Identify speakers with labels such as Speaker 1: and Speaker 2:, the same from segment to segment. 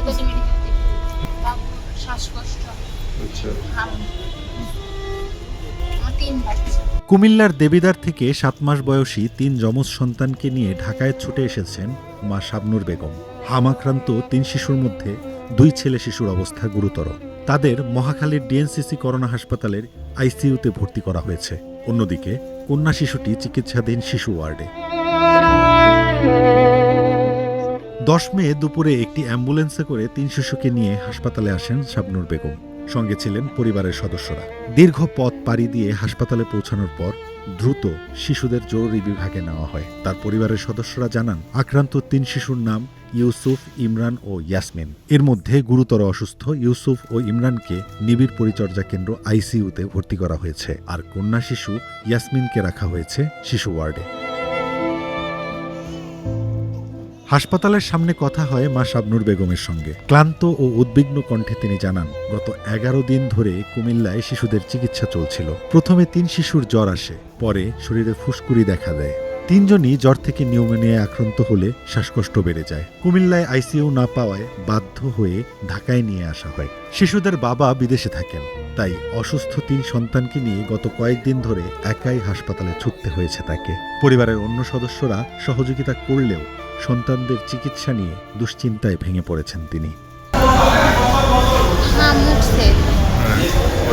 Speaker 1: বেসরকারি মেডিকেল বাবুর শ্বাসকষ্ট,
Speaker 2: আচ্ছা।
Speaker 1: হাম, আমার ৩ বাচ্চা।
Speaker 3: কুমিল্লার দেবিদ্বার থেকে ৭ মাস বয়সী ৩ যমজ সন্তানকে নিয়ে ঢাকায় ছুটে এসেছেন মা শাবনূর বেগম। হামাক্রান্ত ৩ শিশুর মধ্যে 2 ছেলে শিশুর অবস্থা গুরুতর। তাদের মহাখালীর ডিএনসিসি করোনা হাসপাতালের আইসিইউতে ভর্তি করা হয়েছে। অন্যদিকে কন্যা শিশুটি চিকিৎসাধীন শিশু ওয়ার্ডে। 10 মে দুপুরে একটি অ্যাম্বুলেন্সে করে 3 শিশুকে নিয়ে হাসপাতালে আসেন শাবনূর বেগম। সঙ্গে ছিলেন পরিবারের সদস্যরা। দীর্ঘ পথ পাড়ি দিয়ে হাসপাতালে পৌঁছানোর পর দ্রুত শিশুদের জরুরি বিভাগে নেওয়া হয়। তার পরিবারের সদস্যরা জানান, আক্রান্ত 3 শিশুর নাম ইউসুফ, ইমরান ও ইয়াসমিন। এর মধ্যে গুরুতর অসুস্থ ইউসুফ ও ইমরানকে নিবিড় পরিচর্যা কেন্দ্র আইসিইউতে ভর্তি করা হয়েছে, আর কন্যা শিশু ইয়াসমিনকে রাখা হয়েছে শিশু ওয়ার্ডে। হাসপাতালের সামনে কথা হয় মা শাবনূর বেগমের সঙ্গে। ক্লান্ত ও উদ্বিগ্ন কণ্ঠে তিনি জানান, গত 11 দিন ধরে কুমিল্লায় শিশুদের চিকিৎসা চলছিল। প্রথমে 3 শিশুর জ্বর আসে, পরে শরীরে ফুসকুড়ি দেখা দেয়। 3 জনই জ্বর থেকে নিউমোনিয়ায় আক্রান্ত হলে শ্বাসকষ্ট বেড়ে যায়। কুমিল্লায় আইসিইউ না পাওয়ায় বাধ্য হয়ে ঢাকায় নিয়ে আসা হয়। শিশুদের বাবা বিদেশে থাকেন, তাই অসুস্থ 3 সন্তানকে নিয়ে গত কয়েকদিন ধরে একাই হাসপাতালে ছুটতে হয়েছে তাকে। পরিবারের অন্য সদস্যরা সহযোগিতা করলেও সন্তানদের চিকিৎসা নিয়ে দুশ্চিন্তায় ভেঙে পড়েছেন তিনি।
Speaker 1: হাম উঠছে,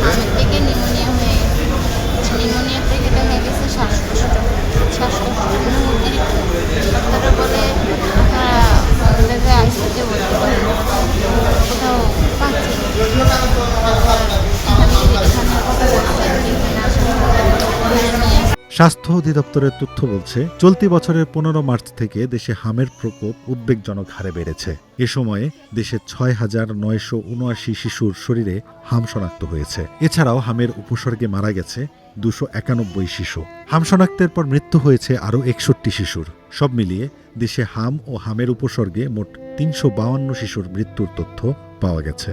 Speaker 1: হামের থেকে নিউমোনিয়া হয়ে গেছে। নিউমোনিয়া থেকে দেখা গেছে শ্বাসকষ্ট অতিরিক্ত। ডাক্তাররা বলে আপনারা আইসিইউতে ভর্তি করুন, কোথাও পাচ্ছি না। এখানে কথা বলছে, এখানে আসলে
Speaker 3: স্বাস্থ্য অধিদপ্তরের তথ্য বলছে, চলতি বছরের 15 মার্চ থেকে দেশে হামের প্রকোপ উদ্বেগজনক হারে বেড়েছে। এ সময়ে দেশে 6,979 শিশুর শরীরে হাম শনাক্ত হয়েছে। এছাড়াও হামের উপসর্গে মারা গেছে 291 শিশু। হাম শনাক্তের পর মৃত্যু হয়েছে আরও 61 শিশুর। সব মিলিয়ে দেশে হাম ও হামের উপসর্গে মোট 352 শিশুর মৃত্যুর তথ্য পাওয়া গেছে।